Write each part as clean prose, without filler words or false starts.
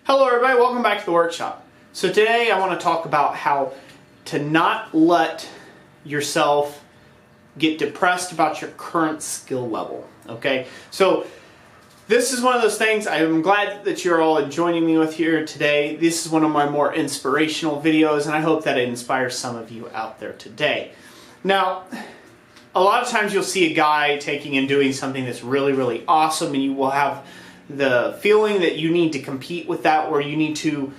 Hello everybody, welcome back to the workshop. So today I want to talk about how to not let yourself get depressed about your current skill level, okay? So this is one of those things I'm glad that you're all joining me with here today. This is one of my more inspirational videos and I hope that it inspires some of you out there today. Now, a lot of times you'll see a guy taking and doing something that's really, really awesome and you will have the feeling that you need to compete with that, or you need to,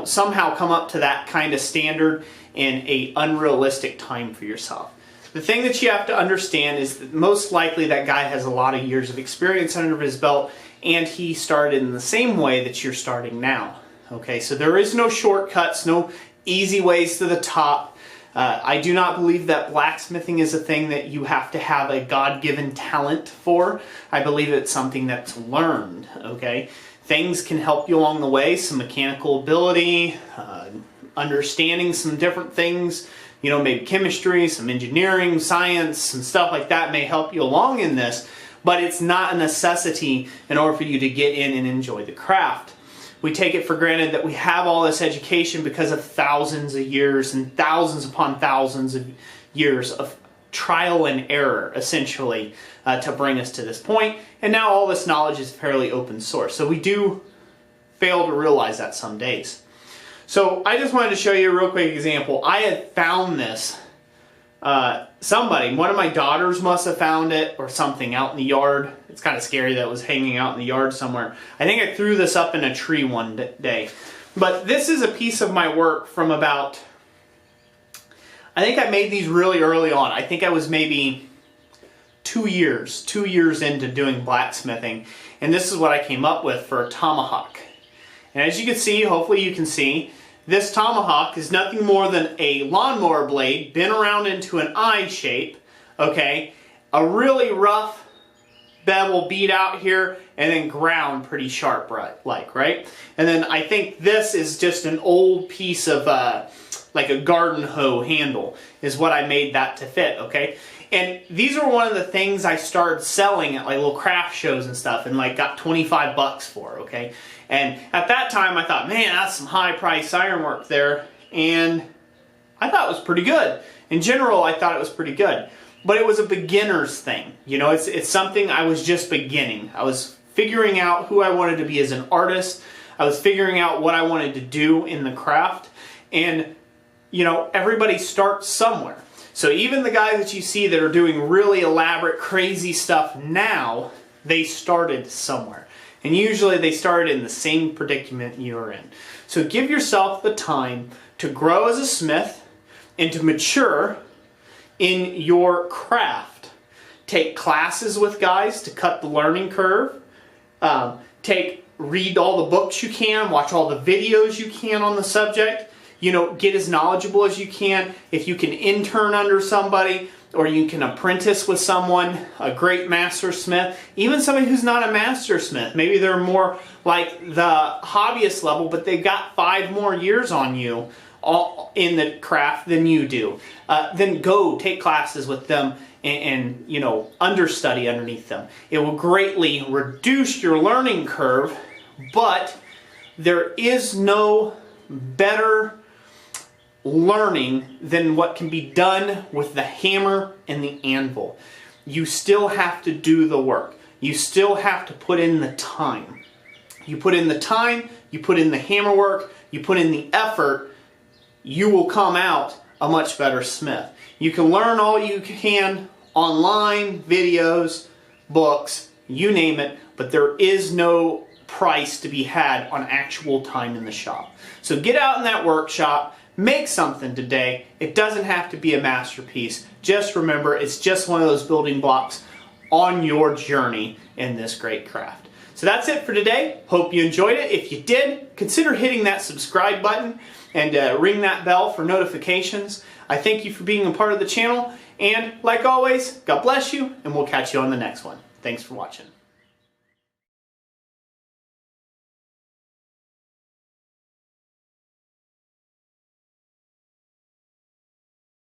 somehow come up to that kind of standard in an unrealistic time for yourself. The thing that you have to understand is that most likely that guy has a lot of years of experience under his belt and he started in the same way that you're starting now. Okay, so there is no shortcuts, no easy ways to the top. I do not believe that blacksmithing is a thing that you have to have a God-given talent for. I believe it's something that's learned, okay? Things can help you along the way, some mechanical ability, understanding some different things, maybe chemistry, some engineering, science, some stuff like that may help you along in this, but it's not a necessity in order for you to get in and enjoy the craft. We take it for granted that we have all this education because of thousands of years and thousands upon thousands of years of trial and error, essentially, to bring us to this point. And now all this knowledge is fairly open source. So we do fail to realize that some days. So I just wanted to show you a real quick example. I had found this. One of my daughters must have found it or something out in the yard. It's kind of scary that it was hanging out in the yard somewhere. I think I threw this up in a tree one day. But this is a piece of my work from about, I think I made these really early on. I think I was maybe 2 years into doing blacksmithing. And this is what I came up with for a tomahawk. And as you can see, hopefully you can see, this tomahawk is nothing more than a lawnmower blade bent around into an I shape, okay? A really rough bevel beat out here and then ground pretty sharp, right? And then I think this is just an old piece of like a garden hoe handle is what I made that to fit, okay? And these are one of the things I started selling at like little craft shows and stuff and like got 25 bucks for, okay? And at that time I thought, man, that's some high price ironwork there. And I thought it was pretty good. In general, I thought it was pretty good. But it was a beginner's thing. It's something I was just beginning. I was figuring out who I wanted to be as an artist. I was figuring out what I wanted to do in the craft. And, everybody starts somewhere. So even the guys that you see that are doing really elaborate, crazy stuff now, they started somewhere. And usually they started in the same predicament you're in. So give yourself the time to grow as a smith and to mature in your craft. Take classes with guys to cut the learning curve. Read all the books you can, watch all the videos you can on the subject. Get as knowledgeable as you can. If you can intern under somebody or you can apprentice with someone, a great master smith, even somebody who's not a master smith. Maybe they're more like the hobbyist level, but they've got 5 more years on you in the craft than you do. Then go take classes with them and understudy underneath them. It will greatly reduce your learning curve, but there is no better learning than what can be done with the hammer and the anvil. You still have to do the work. You still have to put in the time. You put in the time, you put in the hammer work, you put in the effort, you will come out a much better smith. You can learn all you can online, videos, books, you name it, but there is no price to be had on actual time in the shop. So get out in that workshop, make something today. It doesn't have to be a masterpiece. Just remember, it's just one of those building blocks on your journey in this great craft. So that's it for today. Hope you enjoyed it. If you did, consider hitting that subscribe button and ring that bell for notifications. I thank you for being a part of the channel. And like always, God bless you, and we'll catch you on the next one. Thanks for watching.